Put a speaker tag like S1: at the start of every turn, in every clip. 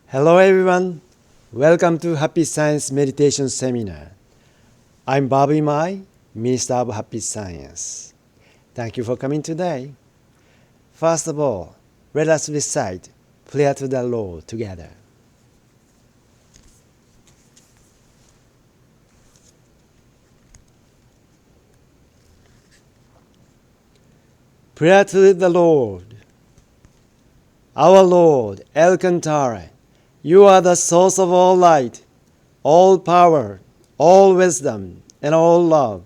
S1: Hello everyone, welcome to Happy Science Meditation Seminar. I'm Bobby Mai, Minister of Happy Science. Thank you for coming today. First of all, let us recite Prayer to the Lord together. Prayer to the Lord. Our Lord, El Cantare, you are the source of all light, all power, all wisdom, and all love.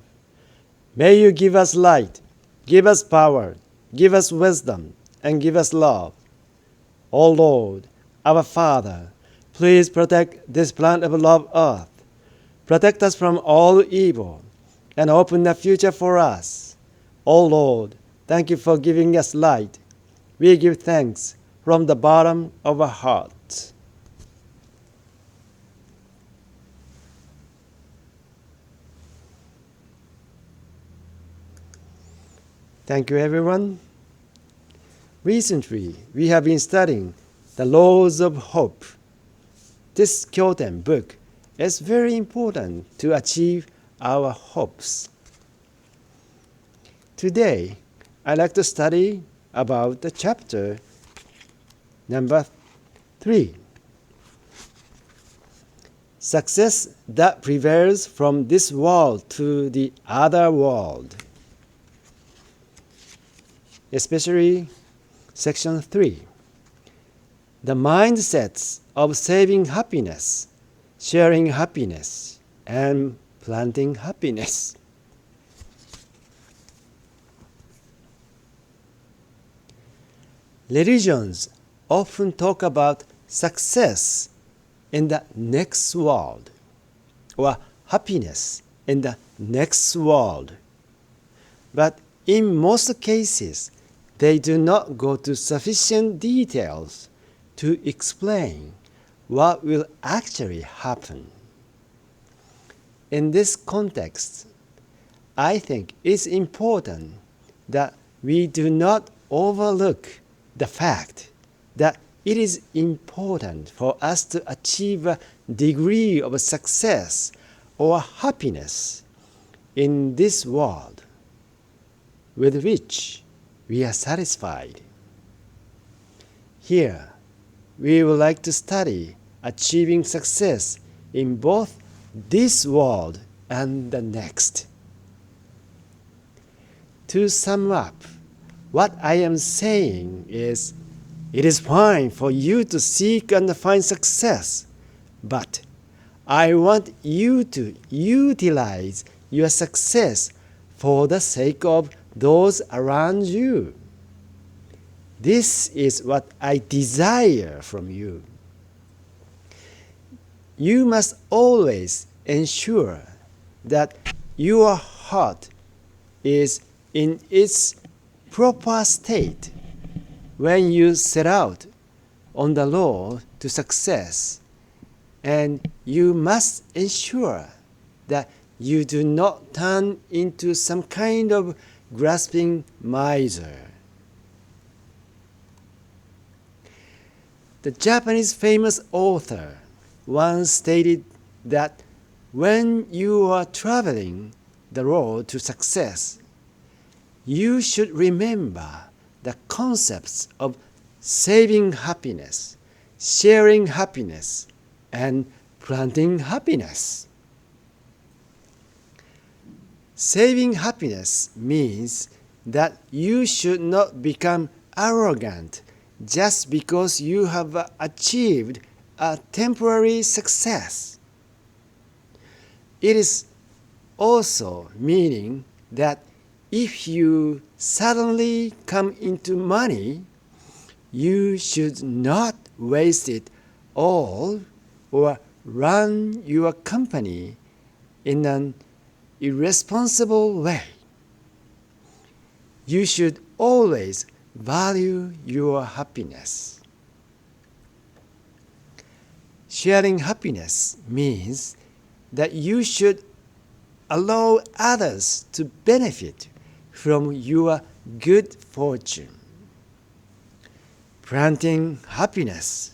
S1: May you give us light, give us power, give us wisdom, and give us love. O Lord, our Father, please protect this plant of love earth. Protect us from all evil, and open the future for us. O Lord, thank you for giving us light. We give thanks from the bottom of our hearts. Thank you, everyone. Recently, we have been studying the laws of hope. This Kyoten book is very important to achieve our hopes. Today, I'd like to study about the chapter number 3. Success that prevails from this world to the other world. Especially Section 3. The mindsets of saving happiness, sharing happiness, and planting happiness. Religions often talk about success in the next world or happiness in the next world. But in most cases, they do not go to sufficient details to explain what will actually happen. In this context, I think it's important that we do not overlook the fact that it is important for us to achieve a degree of success or happiness in this world with which we are satisfied. Here, we would like to study achieving success in both this world and the next. To sum up, what I am saying is, it is fine for you to seek and find success, but I want you to utilize your success for the sake of those around you. This is what I desire from you. You must always ensure that your heart is in its proper state when you set out on the road to success, and you must ensure that you do not turn into some kind of grasping miser. The Japanese famous author once stated that when you are traveling the road to success, you should remember the concepts of saving happiness, sharing happiness, and planting happiness. Saving happiness means that you should not become arrogant just because you have achieved a temporary success. It is also meaning that if you suddenly come into money, you should not waste it all or run your company in an irresponsible way. You should always value your happiness. Sharing happiness means that you should allow others to benefit from your good fortune. Planting happiness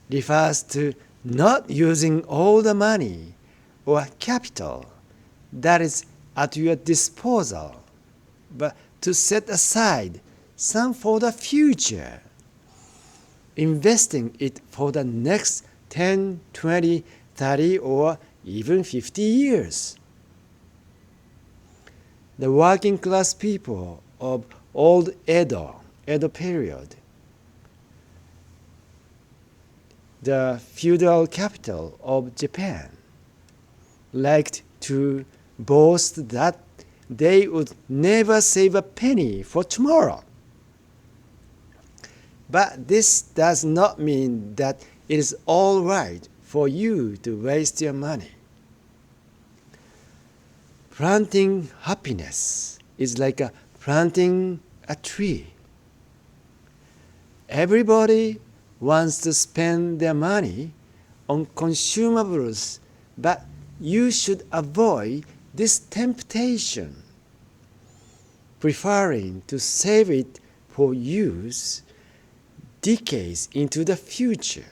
S1: refers to not using all the money or capital that is at your disposal, but to set aside some for the future, investing it for the next 10, 20, 30, or even 50 years. The working class people of old Edo period, the feudal capital of Japan, liked to boast that they would never save a penny for tomorrow. But this does not mean that it is all right for you to waste your money. Planting happiness is like planting a tree. Everybody wants to spend their money on consumables, but you should avoid this temptation, preferring to save it for use decades into the future.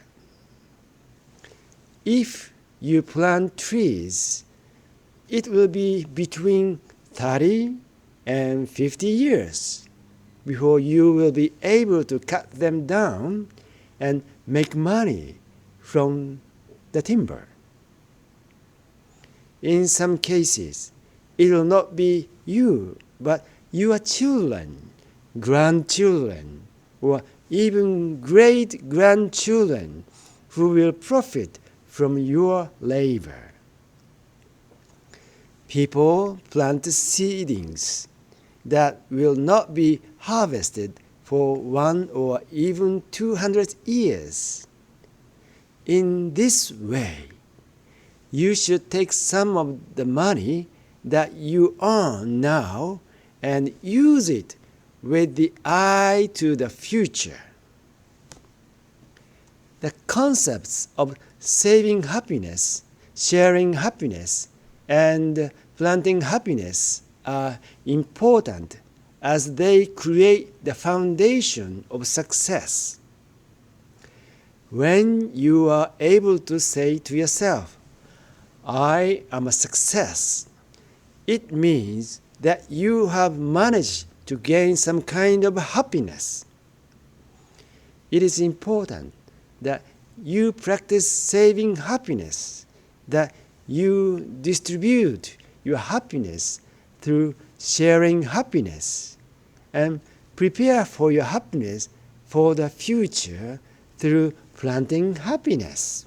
S1: If you plant trees, it will be between 30 and 50 years before you will be able to cut them down and make money from the timber. In some cases, it will not be you, but your children, grandchildren, or even great-grandchildren who will profit from your labor. People plant seedlings that will not be harvested for 1 or even 200 years. In this way, you should take some of the money that you earn now and use it with the eye to the future. The concepts of saving happiness, sharing happiness, and planting happiness are important as they create the foundation of success. When you are able to say to yourself, "I am a success," it means that you have managed to gain some kind of happiness. It is important that you practice saving happiness, that you distribute your happiness through sharing happiness, and prepare for your happiness for the future through planting happiness.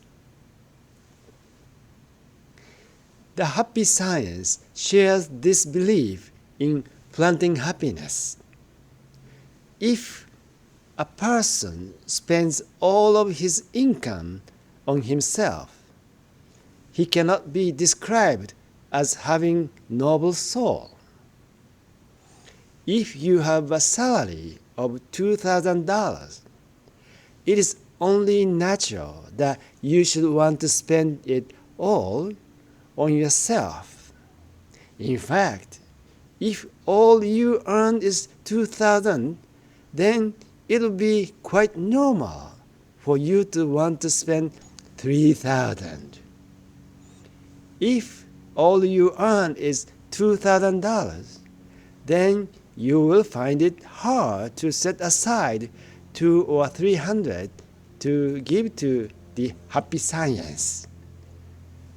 S1: The happy science shares this belief in planting happiness. If a person spends all of his income on himself, he cannot be described as having noble soul. If you have a salary of $2,000, it is only natural that you should want to spend it all on yourself. In fact, if all you earn is $2,000, then it will be quite normal for you to want to spend $3,000. If all you earn is $2,000, then you will find it hard to set aside $200 or $300 to give to the happy science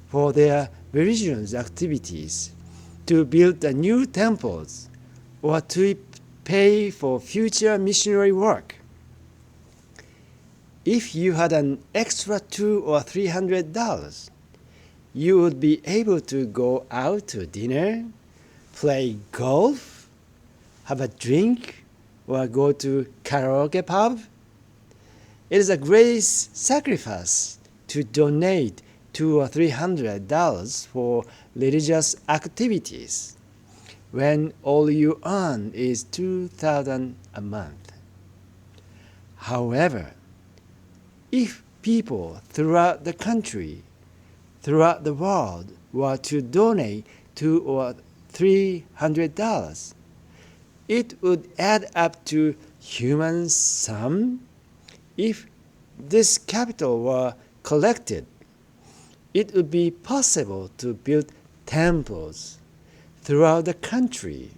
S1: for their religious activities, to build the new temples, or to pay for future missionary work. If you had an extra $200 or $300, you would be able to go out to dinner, play golf, have a drink, or go to karaoke pub. It is a great sacrifice to donate $200 or $300 for religious activities when all you earn is $2,000 a month. However, if people throughout the country, throughout the world, were to donate $200 or $300, it would add up to human sum. If this capital were collected, it would be possible to build temples throughout the country.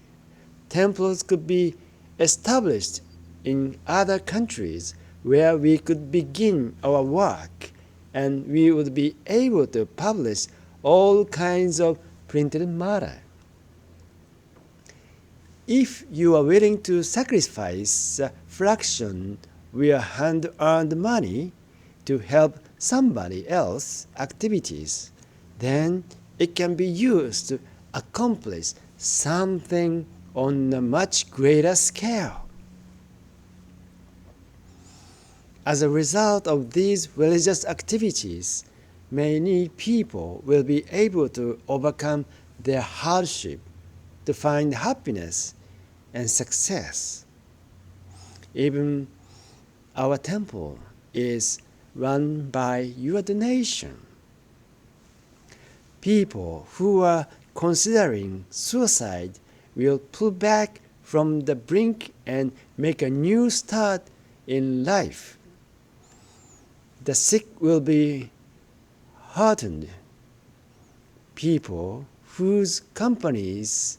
S1: Temples could be established in other countries where we could begin our work, and we would be able to publish all kinds of printed matter. If you are willing to sacrifice a fraction of your hand-earned money to help somebody else's activities, then it can be used to accomplish something on a much greater scale. As a result of these religious activities, many people will be able to overcome their hardship to find happiness and success. Even our temple is run by your donation. People who are considering suicide will pull back from the brink and make a new start in life. The sick will be heartened. People whose companies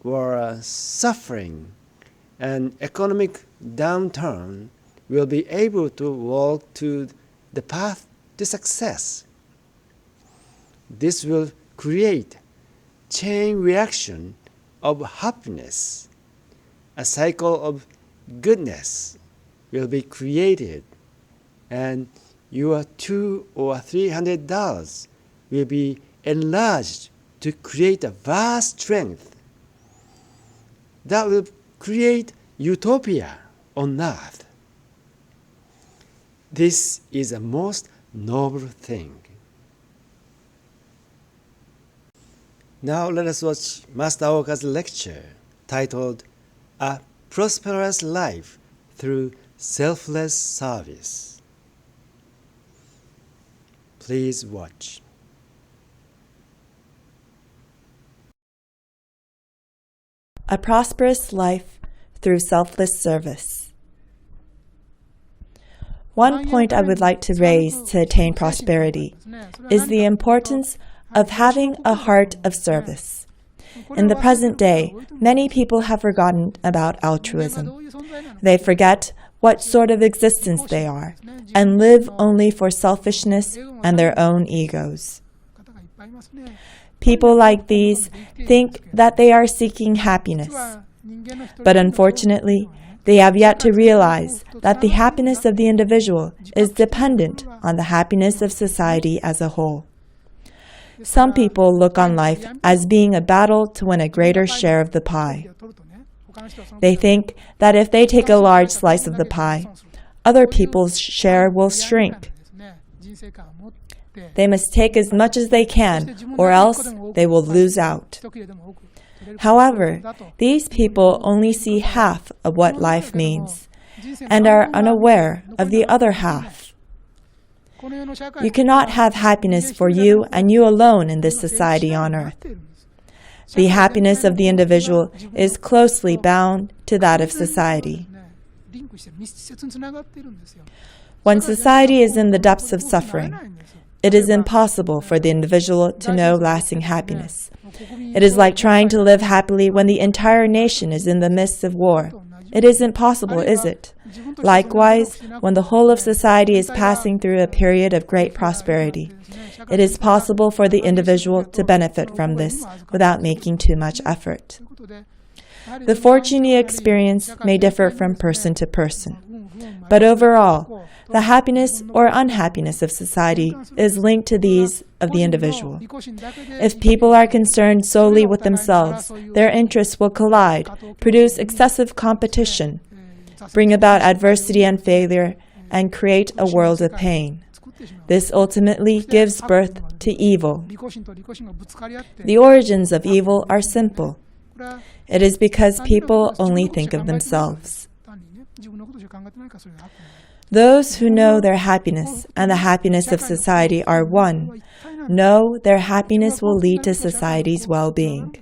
S1: were suffering an economic downturn will be able to walk to the path to success. This will create chain reaction of happiness. A cycle of goodness will be created, and your $200 or $300 will be enlarged to create a vast strength that will create utopia on earth. This is a most noble thing. Now let us watch Master Oka's lecture titled A Prosperous Life Through Selfless Service. Please watch.
S2: A prosperous life through selfless service. One point I would like to raise to attain prosperity is the importance of having a heart of service. In the present day, many people have forgotten about altruism. They forget what sort of existence they are and live only for selfishness and their own egos. People like these think that they are seeking happiness, but unfortunately, they have yet to realize that the happiness of the individual is dependent on the happiness of society as a whole. Some people look on life as being a battle to win a greater share of the pie. They think that if they take a large slice of the pie, other people's share will shrink. They must take as much as they can, or else they will lose out. However, these people only see half of what life means, and are unaware of the other half. You cannot have happiness for you and you alone in this society on earth. The happiness of the individual is closely bound to that of society. When society is in the depths of suffering, it is impossible for the individual to know lasting happiness. It is like trying to live happily when the entire nation is in the midst of war. It isn't possible, is it? Likewise, when the whole of society is passing through a period of great prosperity, it is possible for the individual to benefit from this without making too much effort. The fortune you experience may differ from person to person, but overall, the happiness or unhappiness of society is linked to these of the individual. If people are concerned solely with themselves, their interests will collide, produce excessive competition, bring about adversity and failure, and create a world of pain. This ultimately gives birth to evil. The origins of evil are simple. It is because people only think of themselves. Those who know their happiness and the happiness of society are one, know their happiness will lead to society's well-being.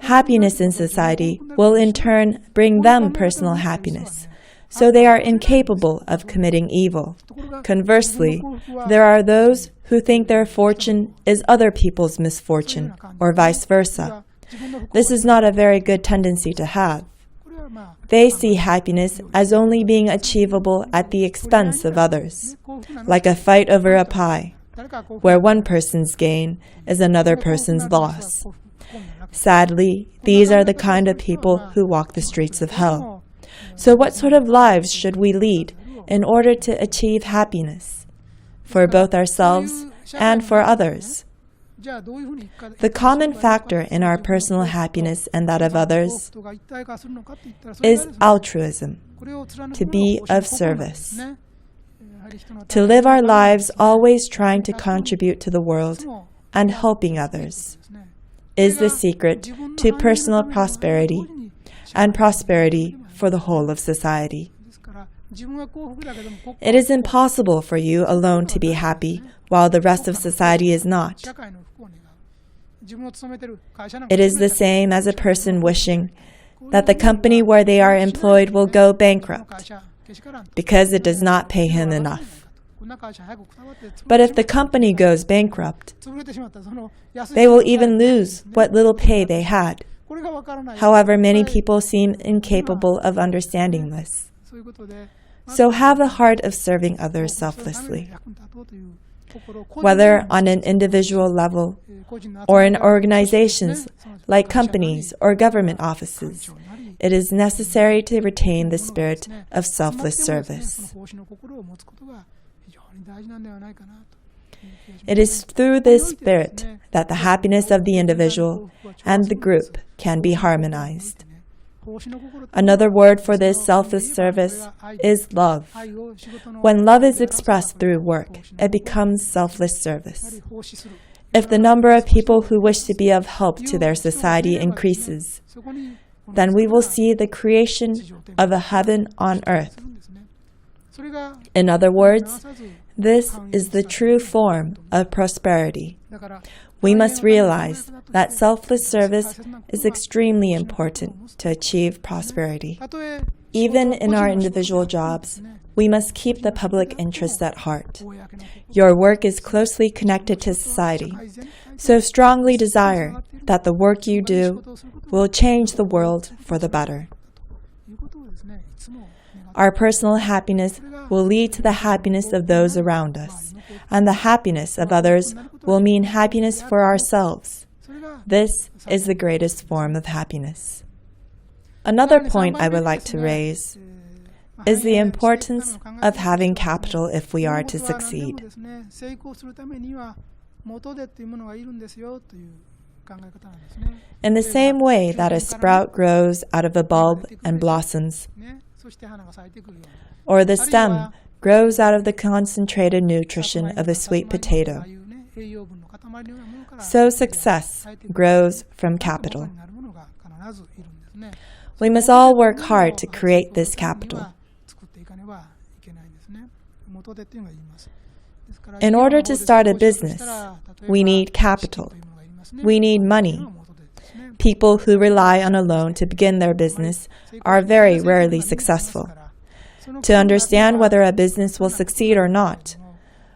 S2: Happiness in society will in turn bring them personal happiness, so they are incapable of committing evil. Conversely, there are those who think their fortune is other people's misfortune, or vice versa. This is not a very good tendency to have. They see happiness as only being achievable at the expense of others, like a fight over a pie, where one person's gain is another person's loss. Sadly, these are the kind of people who walk the streets of hell. So what sort of lives should we lead in order to achieve happiness, for both ourselves and for others? The common factor in our personal happiness and that of others is altruism, to be of service. To live our lives always trying to contribute to the world and helping others is the secret to personal prosperity and prosperity for the whole of society. It is impossible for you alone to be happy while the rest of society is not. It is the same as a person wishing that the company where they are employed will go bankrupt because it does not pay him enough. But if the company goes bankrupt, they will even lose what little pay they had. However, many people seem incapable of understanding this. So have the heart of serving others selflessly. Whether on an individual level or in organizations like companies or government offices, it is necessary to retain the spirit of selfless service. It is through this spirit that the happiness of the individual and the group can be harmonized. Another word for this selfless service is love. When love is expressed through work, it becomes selfless service. If the number of people who wish to be of help to their society increases, then we will see the creation of a heaven on earth. In other words, this is the true form of prosperity. We must realize that selfless service is extremely important to achieve prosperity. Even in our individual jobs, we must keep the public interest at heart. Your work is closely connected to society, so strongly desire that the work you do will change the world for the better. Our personal happiness will lead to the happiness of those around us, and the happiness of others will mean happiness for ourselves. This is the greatest form of happiness. Another point I would like to raise is the importance of having capital if we are to succeed. In the same way that a sprout grows out of a bulb and blossoms, or the stem grows out of the concentrated nutrition of a sweet potato, so success grows from capital. We must all work hard to create this capital. In order to start a business, we need capital. We need money. People who rely on a loan to begin their business are very rarely successful. To understand whether a business will succeed or not,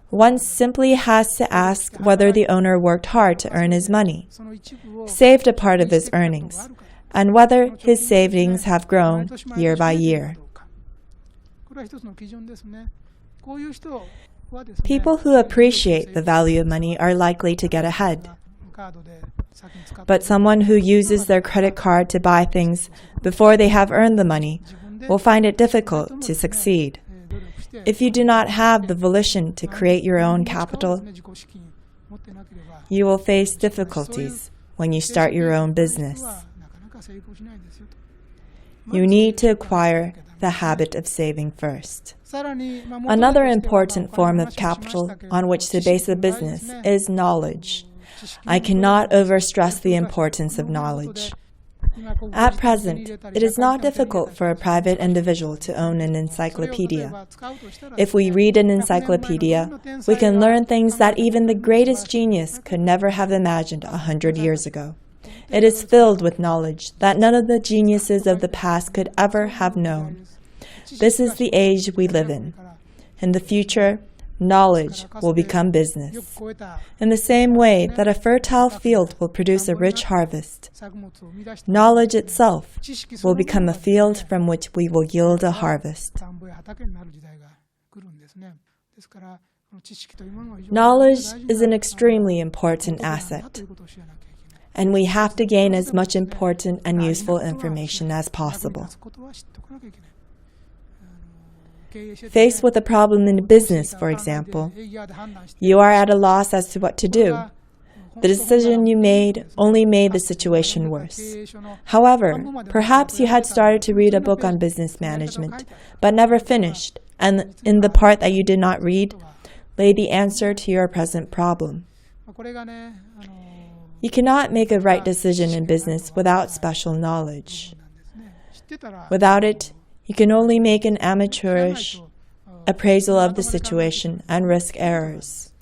S2: one simply has to ask whether the owner worked hard to earn his money, saved a part of his earnings, and whether his savings have grown year by year. People who appreciate the value of money are likely to get ahead. But someone who uses their credit card to buy things before they have earned the money will find it difficult to succeed. If you do not have the volition to create your own capital, you will face difficulties when you start your own business. You need to acquire the habit of saving first. Another important form of capital on which to base a business is knowledge. I cannot overstress the importance of knowledge. At present, it is not difficult for a private individual to own an encyclopedia. If we read an encyclopedia, we can learn things that even the greatest genius could never have imagined 100 years ago. It is filled with knowledge that none of the geniuses of the past could ever have known. This is the age we live in. In the future, knowledge will become business. In the same way that a fertile field will produce a rich harvest, knowledge itself will become a field from which we will yield a harvest. Knowledge is an extremely important asset, and we have to gain as much important and useful information as possible. Faced with a problem in business, for example, you are at a loss as to what to do. The decision you made only made the situation worse. However, perhaps you had started to read a book on business management, but never finished, and in the part that you did not read, lay the answer to your present problem. You cannot make a right decision in business without special knowledge. Without it, you can only make an amateurish appraisal of the situation and risk errors.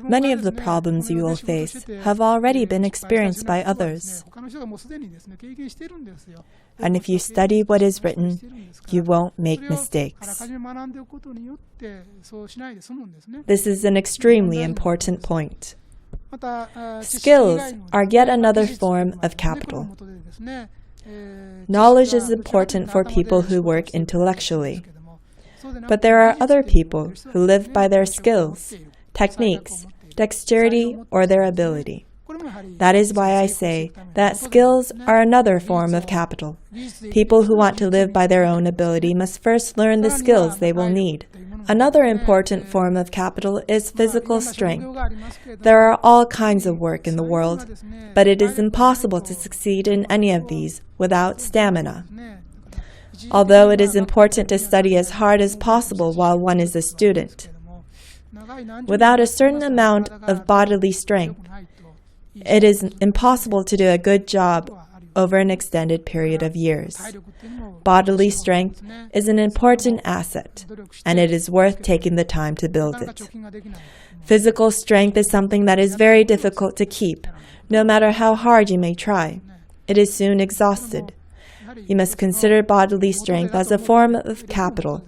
S2: Many of the problems you will face have already been experienced by others. And if you study what is written, you won't make mistakes. This is an extremely important point. Skills are yet another form of capital. Knowledge is important for people who work intellectually. But there are other people who live by their skills, techniques, dexterity, or their ability. That is why I say that skills are another form of capital. People who want to live by their own ability must first learn the skills they will need. Another important form of capital is physical strength. There are all kinds of work in the world, but it is impossible to succeed in any of these without stamina. Although it is important to study as hard as possible while one is a student, without a certain amount of bodily strength, it is impossible to do a good job over an extended period of years. Bodily strength is an important asset, and it is worth taking the time to build it. Physical strength is something that is very difficult to keep, no matter how hard you may try. It is soon exhausted. You must consider bodily strength as a form of capital,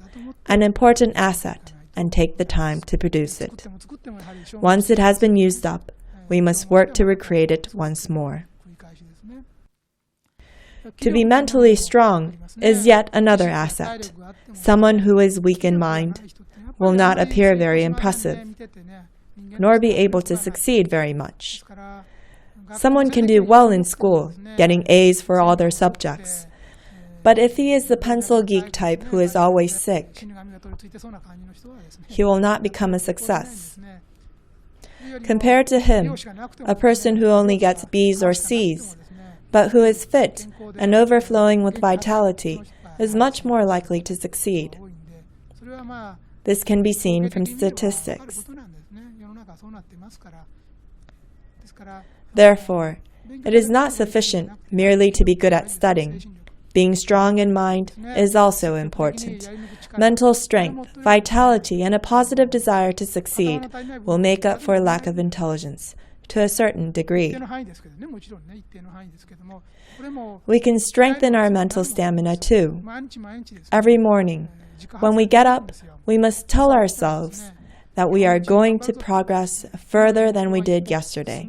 S2: an important asset, and take the time to produce it. Once it has been used up, we must work to recreate it once more. To be mentally strong is yet another asset. Someone who is weak in mind will not appear very impressive, nor be able to succeed very much. Someone can do well in school, getting A's for all their subjects. But if he is the pencil geek type who is always sick, he will not become a success. Compared to him, a person who only gets B's or C's, but who is fit and overflowing with vitality, is much more likely to succeed. This can be seen from statistics. Therefore, it is not sufficient merely to be good at studying. Being strong in mind is also important. Mental strength, vitality, and a positive desire to succeed will make up for lack of intelligence, to a certain degree. We can strengthen our mental stamina too. Every morning, when we get up, we must tell ourselves that we are going to progress further than we did yesterday.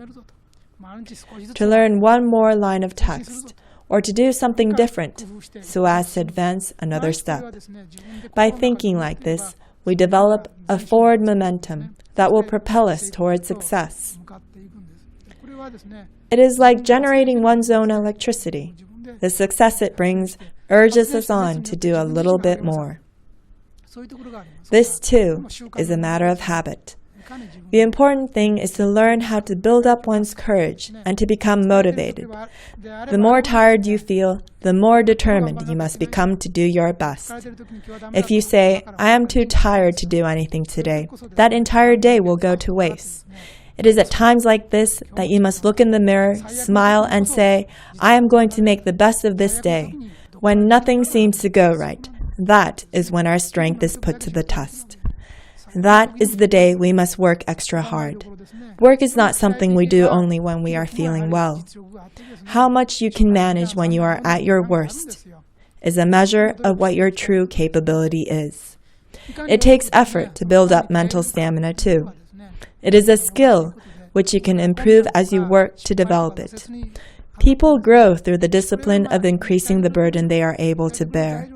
S2: To learn one more line of text, or to do something different so as to advance another step. By thinking like this, we develop a forward momentum that will propel us towards success. It is like generating one's own electricity. The success it brings urges us on to do a little bit more. This, too, is a matter of habit. The important thing is to learn how to build up one's courage and to become motivated. The more tired you feel, the more determined you must become to do your best. If you say, "I am too tired to do anything today," that entire day will go to waste. It is at times like this that you must look in the mirror, smile, and say, "I am going to make the best of this day." When nothing seems to go right, that is when our strength is put to the test. That is the day we must work extra hard. Work is not something we do only when we are feeling well. How much you can manage when you are at your worst is a measure of what your true capability is. It takes effort to build up mental stamina too. It is a skill which you can improve as you work to develop it. People grow through the discipline of increasing the burden they are able to bear.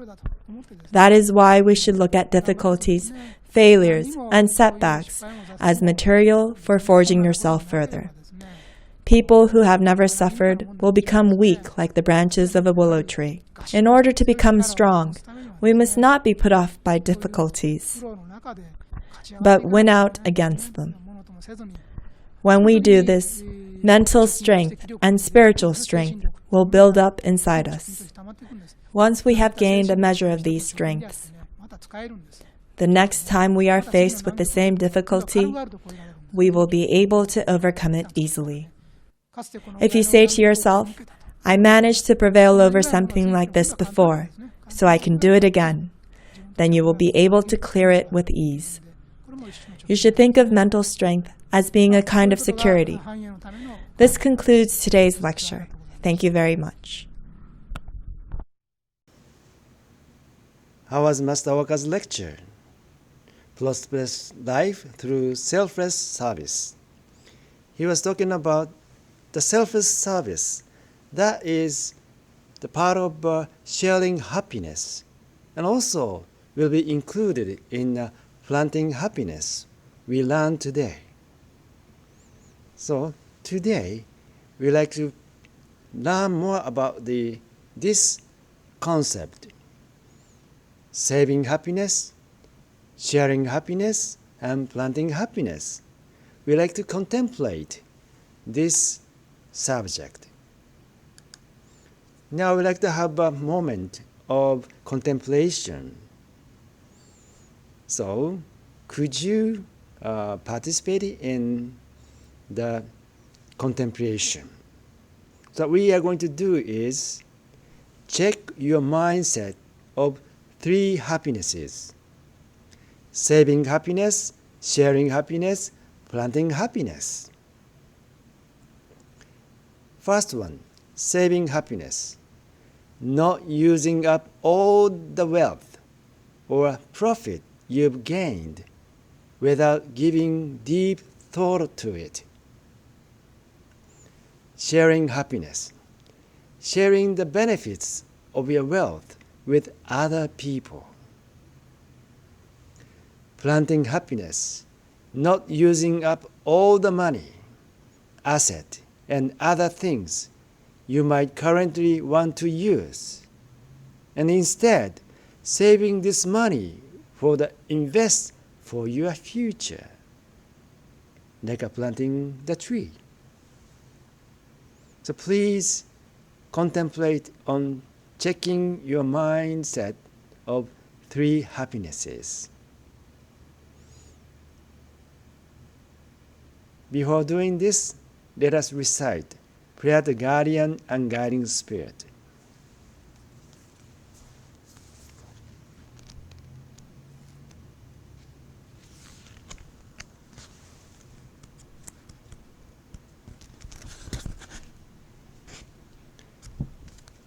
S2: That is why we should look at difficulties, failures, and setbacks as material for forging yourself further. People who have never suffered will become weak like the branches of a willow tree. In order to become strong, we must not be put off by difficulties, but win out against them. When we do this, mental strength and spiritual strength will build up inside us. Once we have gained a measure of these strengths, the next time we are faced with the same difficulty, we will be able to overcome it easily. If you say to yourself, I managed to prevail over something like this before, so I can do it again, then you will be able to clear it with ease. You should think of mental strength as being a kind of security. This concludes today's lecture. Thank you very much.
S1: How was Master Waka's lecture? Prosperous life through selfless service. He was talking about the selfless service. That is the part of sharing happiness, and also will be included in planting happiness we learned today. So today we like to learn more about this concept: saving happiness, sharing happiness, and planting happiness. We like to contemplate this subject. Now we like to have a moment of contemplation. So could you participate in the contemplation? So what we are going to do is check your mindset of 3 happinesses: saving happiness, sharing happiness, planting happiness. First one, saving happiness. Not using up all the wealth or profit you've gained without giving deep thought to it. Sharing happiness. Sharing the benefits of your wealth with other people. Planting happiness. Not using up all the money, asset, and other things you might currently want to use, and instead saving this money for the invest for your future, like planting the tree. So please contemplate on checking your mindset of 3 happinesses. Before doing this, let us recite Prayer to Guardian and Guiding Spirit.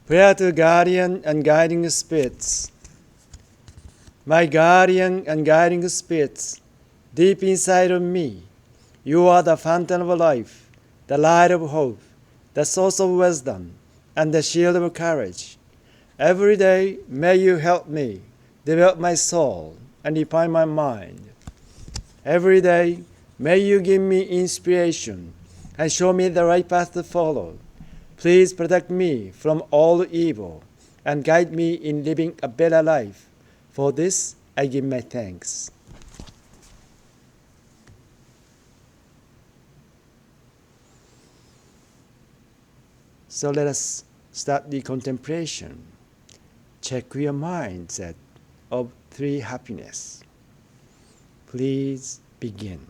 S1: Prayer to Guardian and Guiding Spirits. My guardian and guiding spirits, deep inside of me, you are the fountain of life, the light of hope, the source of wisdom, and the shield of courage. Every day may you help me develop my soul and refine my mind. Every day may you give me inspiration and show me the right path to follow. Please protect me from all evil and guide me in living a better life. For this I give my thanks. So let us start the contemplation. Check your mindset of 3 happiness. Please begin.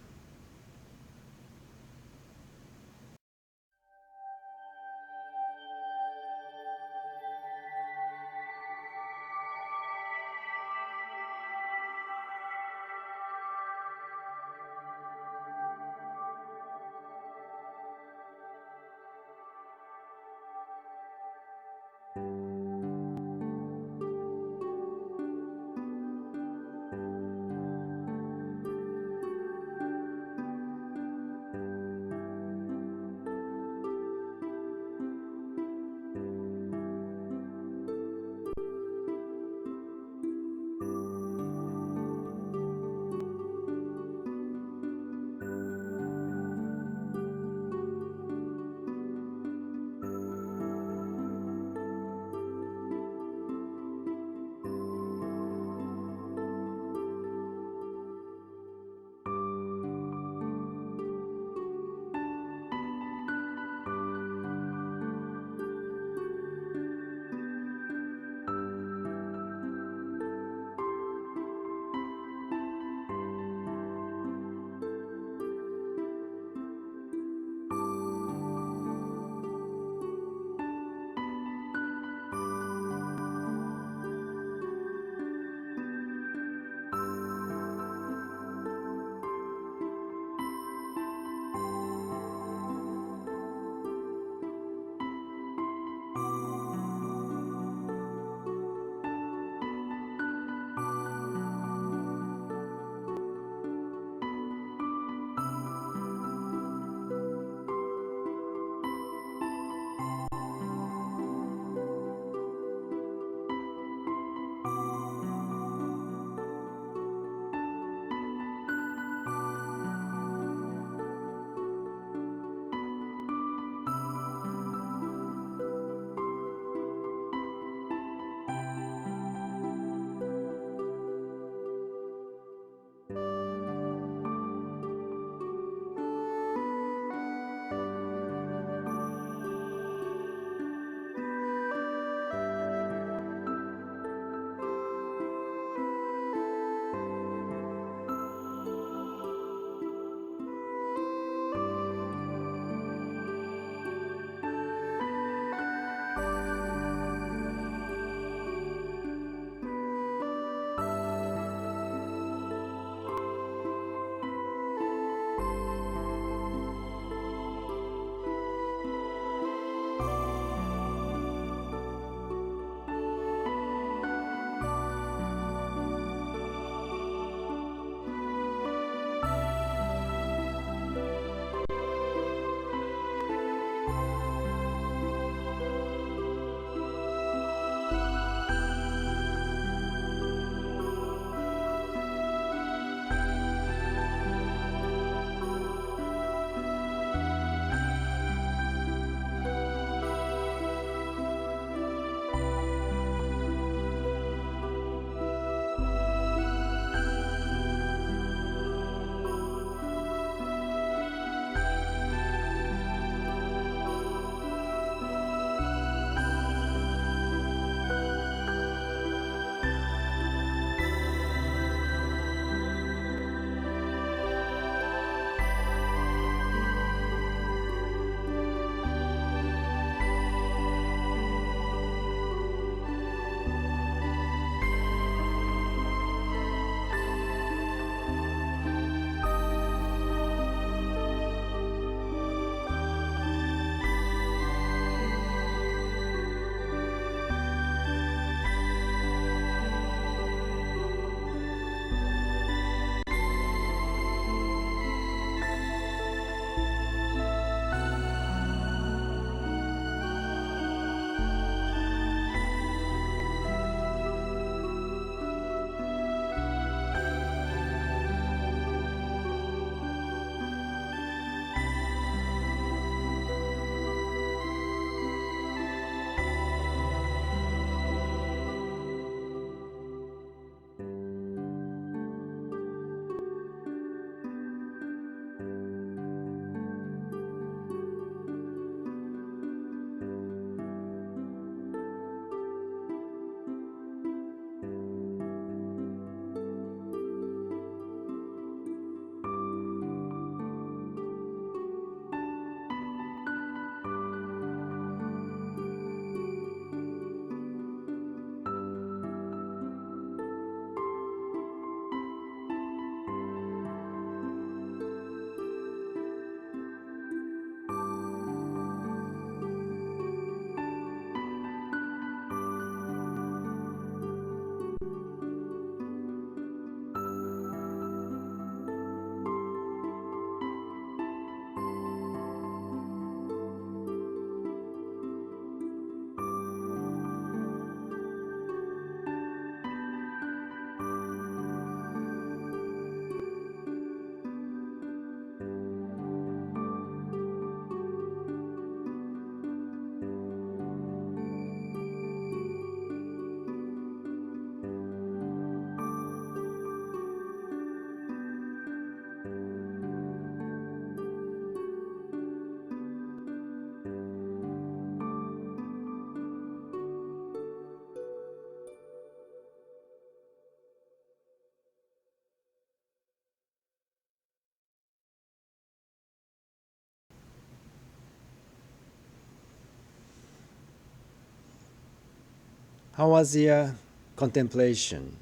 S1: How was your contemplation?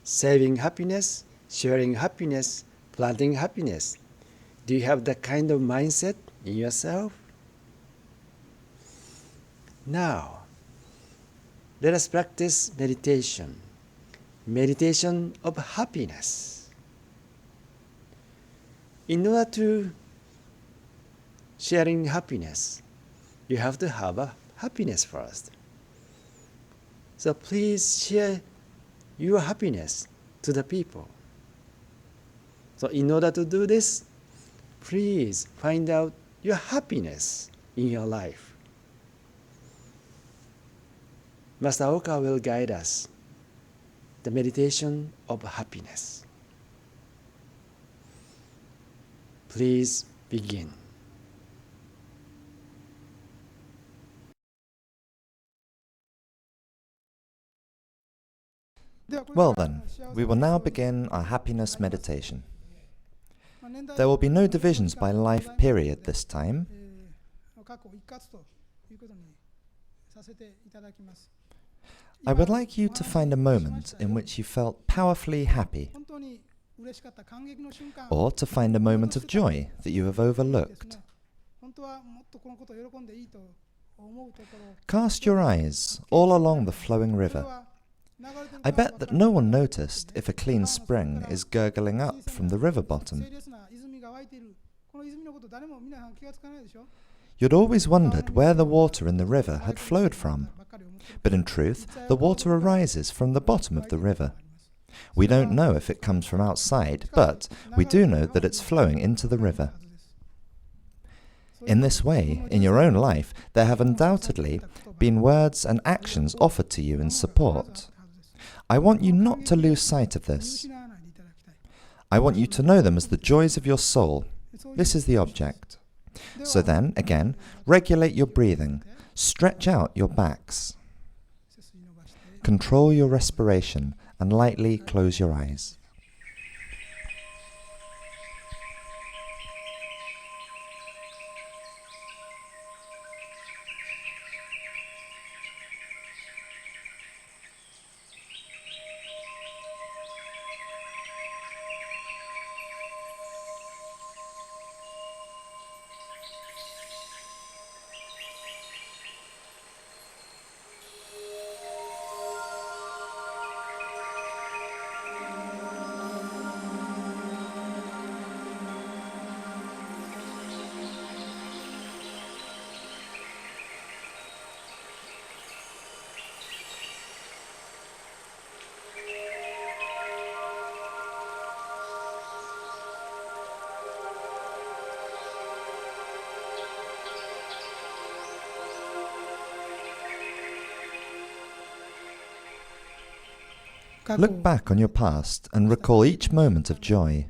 S1: Saving happiness, sharing happiness, planting happiness. Do you have that kind of mindset in yourself? Now, let us practice meditation. Meditation of happiness. In order to sharing happiness, you have to have a happiness first. So please share your happiness to the people. So in order to do this, please find out your happiness in your life. Master Oka will guide us the meditation of happiness. Please begin.
S3: Well then, we will now begin our happiness meditation. There will be no divisions by life period this time. I would like you to find a moment in which you felt powerfully happy, or to find a moment of joy that you have overlooked. Cast your eyes all along the flowing river. I bet that no one noticed if a clean spring is gurgling up from the river bottom. You'd always wondered where the water in the river had flowed from. But in truth, the water arises from the bottom of the river. We don't know if it comes from outside, but we do know that it's flowing into the river. In this way, in your own life, there have undoubtedly been words and actions offered to you in support. I want you not to lose sight of this. I want you to know them as the joys of your soul. This is the object. So then, again, regulate your breathing. Stretch out your backs. Control your respiration and lightly close your eyes. Look back on your past and recall each moment of joy.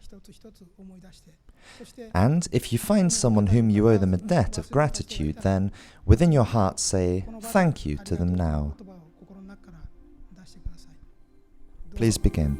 S3: And if you find someone whom you owe them a debt of gratitude, then within your heart say, thank you to them now. Please begin.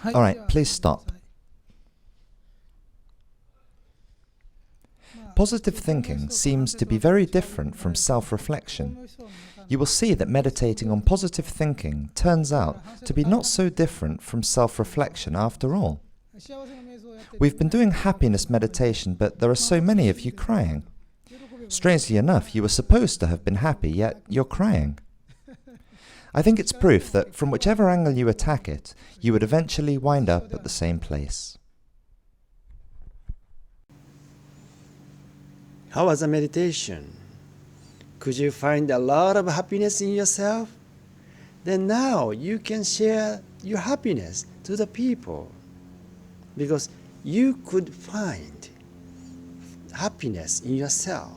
S3: All right, please stop. Positive thinking seems to be very different from self-reflection. You will see that meditating on positive thinking turns out to be not so different from self-reflection after all. We've been doing happiness meditation, but there are so many of you crying. Strangely enough, you were supposed to have been happy, yet you're crying. I think it's proof that from whichever angle you attack it, you would eventually wind up at the same place.
S1: How was the meditation? Could you find a lot of happiness in yourself? Then now you can share your happiness to the people, because you could find happiness in yourself.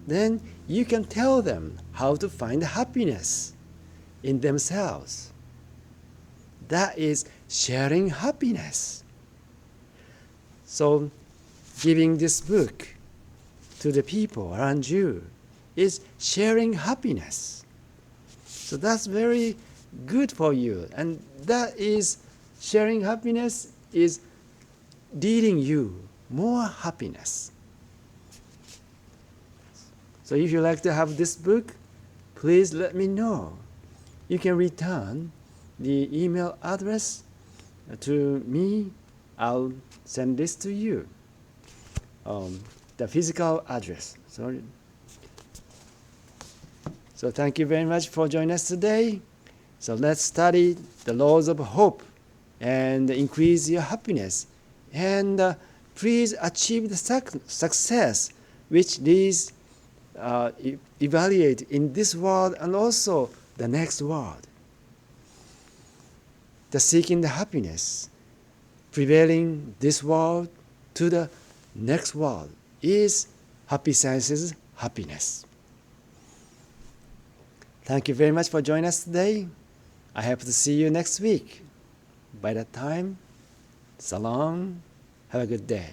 S1: Then you can tell them how to find happiness in themselves. That is sharing happiness. So giving this book to the people around you is sharing happiness. So that's very good for you. And that is sharing happiness is leading you more happiness. So if you like to have this book, please let me know. You can return the email address to me. I'll send this to you. The physical address. Sorry. So thank you very much for joining us today. So let's study the laws of hope and increase your happiness. And please achieve the success which these evaluate in this world and also the next world. The seeking the happiness, prevailing this world to the next world is Happy Science's happiness. Thank you very much for joining us today. I hope to see you next week. By that time, so long. Have a good day.